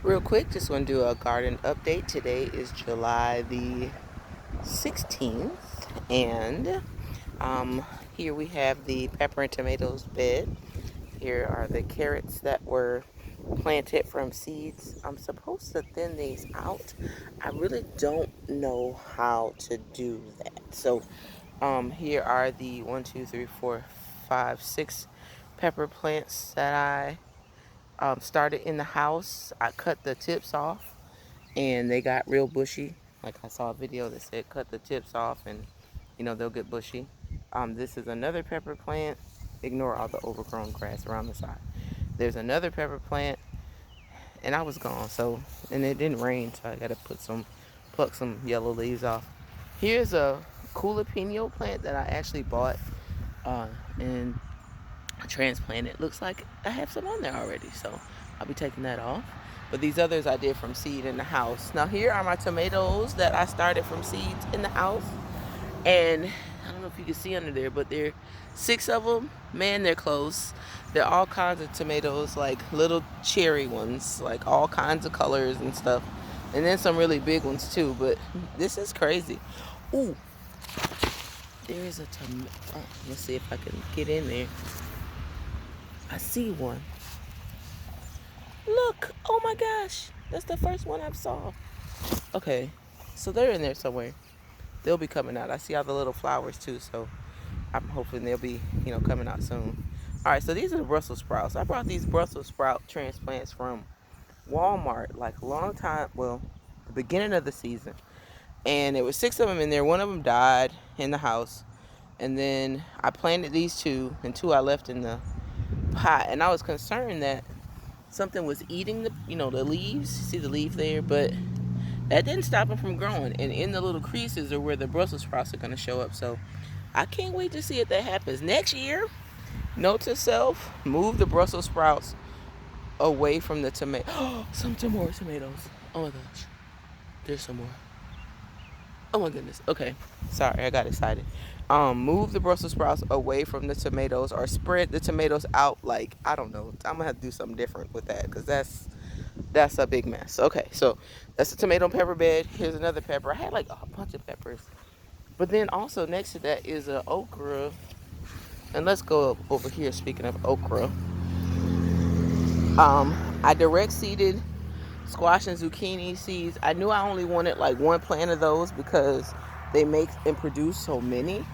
Real quick, just want to do a garden update. Today is July the 16th, and here we have the pepper and tomatoes bed. Here are the carrots that were planted from seeds. I'm supposed to thin these out. I really don't know how to do that. So here are the 6 pepper plants that I started in the house. I cut the tips off and they got real bushy. Like I saw a video that said cut the tips off and they'll get bushy. This is another pepper plant. Ignore all the overgrown grass around the side. There's another pepper plant and I was gone, and it didn't rain, so I gotta pluck some yellow leaves off. Here's a jalapeno plant that I actually bought and transplanted. Looks like I have some on there already, so I'll be taking that off. But these others I did from seed in the house. Now here are my tomatoes that I started from seeds in the house, and I don't know if you can see under there, but there are 6 of them. Man, they're close. They're all kinds of tomatoes, like little cherry ones, like all kinds of colors and stuff, and then some really big ones too. But this is crazy. Ooh, there is a tomato. Oh, let's see if I can get in there. I see one. Look, oh my gosh, that's the first one I saw. Okay, so they're in there somewhere. They'll be coming out. I see all the little flowers too, so I'm hoping they'll be, coming out soon. All right, so these are the Brussels sprouts. I brought these Brussels sprout transplants from Walmart like a long time, well, the beginning of the season. And there were 6 of them in there. One of them died in the house. And then I planted these 2, and 2 I left in the pot. And I was concerned that something was eating the leaves. See the leaf there? But that didn't stop them from growing. And in the little creases are where the Brussels sprouts are going to show up. So I can't wait to see if that happens. Next year, note to self, move the Brussels sprouts away from the tomato. Oh, some more tomatoes. Oh my gosh. There's some more. Oh my goodness. Okay. Sorry, I got excited. Move the Brussels sprouts away from the tomatoes, or spread the tomatoes out. Like, I don't know. I'm gonna have to do something different with that, because that's a big mess. Okay, so that's the tomato and pepper bed. Here's another pepper. I had like a bunch of peppers. But then also next to that is an okra. And let's go over here, speaking of okra. I direct seeded squash and zucchini seeds. I knew I only wanted like one plant of those because they make and produce so many.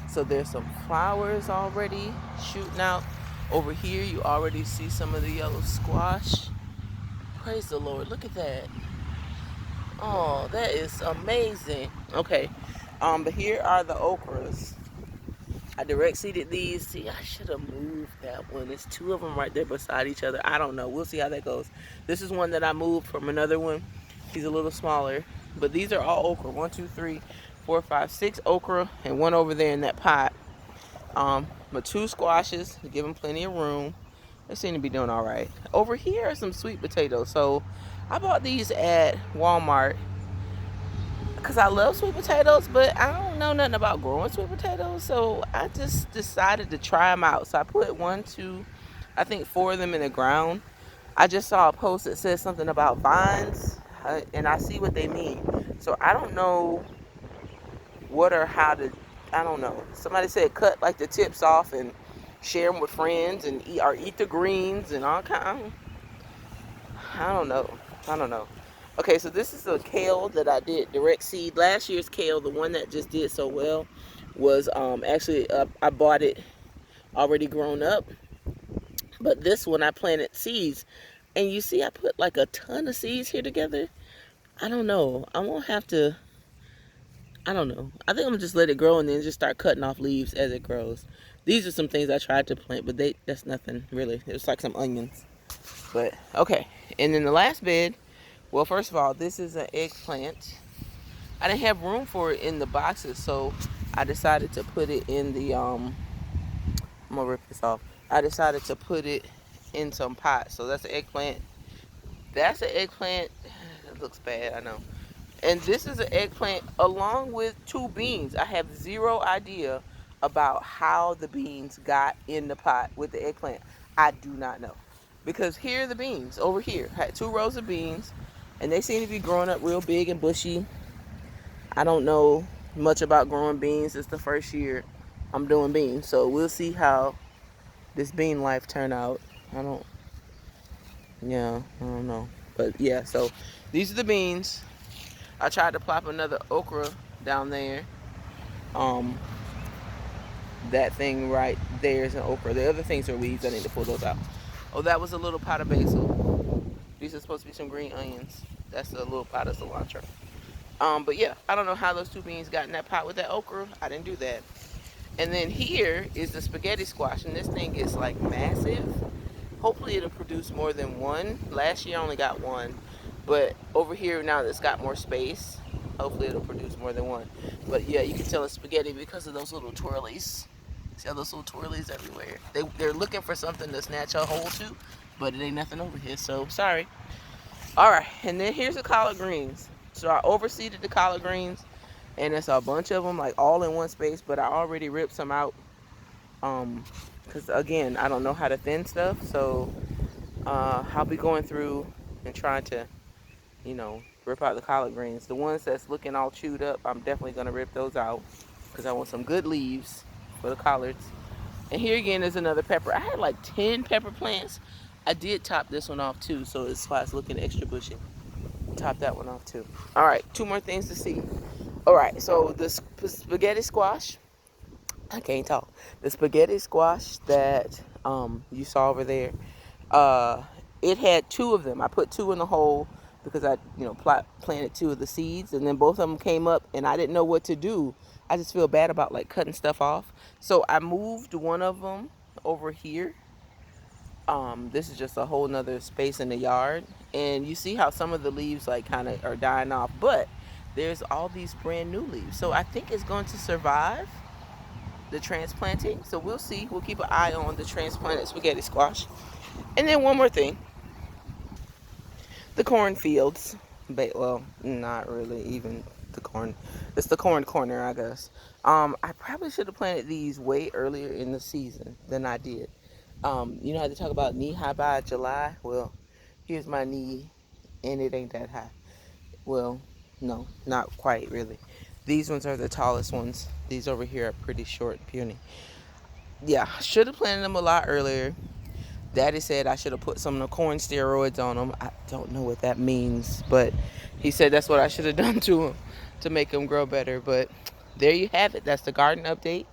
So there's some flowers already shooting out. Over here you already see some of the yellow squash. Praise the Lord. Look at that. Oh, that is amazing. Okay. But here are the okras. I direct seeded these. See, I should have moved that one. There's 2 of them right there beside each other. I don't know. We'll see how that goes. This is one that I moved from another one. He's a little smaller. But these are all okra. 1, 2, 3, 4, 5, 6 okra, and 1 over there in that pot. But 2 squashes to give them plenty of room. They seem to be doing all right. Over here are some sweet potatoes. So I bought these at Walmart because I love sweet potatoes, but I don't know nothing about growing sweet potatoes, so I just decided to try them out. So I put 1, 2, I think 4 of them in the ground. I just saw a post that says something about vines, and I see what they mean. So I don't know what or how to, I don't know. Somebody said cut like the tips off and share them with friends and eat the greens and all kind. I don't know. Okay, so this is the kale that I did direct seed. Last year's kale, the one that just did so well, was actually I bought it already grown up. But this one I planted seeds, and you see I put like a ton of seeds here together. I don't know. I won't have to. I don't know. I think I'm gonna just let it grow and then just start cutting off leaves as it grows. These are some things I tried to plant, but that's nothing really. It's like some onions. But okay, and then the last bed. Well, first of all, this is an eggplant. I didn't have room for it in the boxes, so I decided to put it in the, I'm gonna rip this off. I decided to put it in some pots. So that's an eggplant. That's an eggplant. It looks bad, I know. And this is an eggplant along with 2 beans. I have 0 idea about how the beans got in the pot with the eggplant. I do not know. because here are the beans over here. I had 2 rows of beans, and they seem to be growing up real big and bushy. I don't know much about growing beans. It's the first year I'm doing beans, so we'll see how this bean life turn out. I don't, yeah, I don't know, but yeah. So these are the beans. I tried to plop another okra down there. Um, that thing right there is an okra. The other things are weeds. I need to pull those out. Oh, that was a little pot of basil. These are supposed to be some green onions. That's a little pot of cilantro. But yeah, I don't know how those 2 beans got in that pot with that okra. I didn't do that. And then here is the spaghetti squash, and this thing is like massive. Hopefully it'll produce more than one. Last year I only got one, but over here now that it's got more space, hopefully it'll produce more than one. But yeah, you can tell it's spaghetti because of those little twirlies. See how those little twirlies everywhere? They're looking for something to snatch a hold to, but it ain't nothing over here, so sorry. All right, and then here's the collard greens. So I overseeded the collard greens, and it's a bunch of them like all in one space, but I already ripped some out. Because again, I don't know how to thin stuff, so I'll be going through and trying to, rip out the collard greens. The ones that's looking all chewed up, I'm definitely gonna rip those out because I want some good leaves for the collards. And here again is another pepper. I had like 10 pepper plants. I did top this one off too, so it's why it's looking extra bushy. Top that one off too. All right, 2 more things to see. All right, so the spaghetti squash. I can't talk. The spaghetti squash that you saw over there, it had 2 of them. I put 2 in the hole because I, planted 2 of the seeds, and then both of them came up, and I didn't know what to do. I just feel bad about like cutting stuff off, so I moved one of them over here. This is just a whole nother space in the yard, and you see how some of the leaves like kind of are dying off, but there's all these brand new leaves, so I think it's going to survive the transplanting. So we'll see. We'll keep an eye on the transplanted spaghetti squash. And then one more thing, the cornfields. Well, not really even the corn. It's the corn corner, I guess. I probably should have planted these way earlier in the season than I did. You know how they talk about knee high by July? Well, here's my knee, and it ain't that high. Well, no, not quite really. These ones are the tallest ones. These over here are pretty short and puny. Yeah, should have planted them a lot earlier. Daddy said I should have put some of the corn steroids on them. I don't know what that means, but he said that's what I should have done to them to make them grow better. But there you have it. That's the garden update.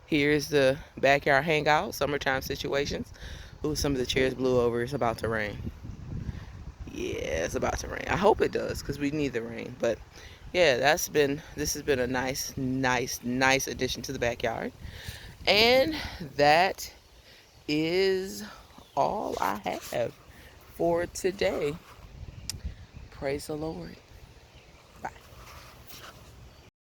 Here's the backyard hangout, summertime situations. Ooh, some of the chairs blew over. It's about to rain. Yeah, it's about to rain. I hope it does because we need the rain. But yeah, this has been a nice addition to the backyard. And that is all I have for today. Praise the Lord.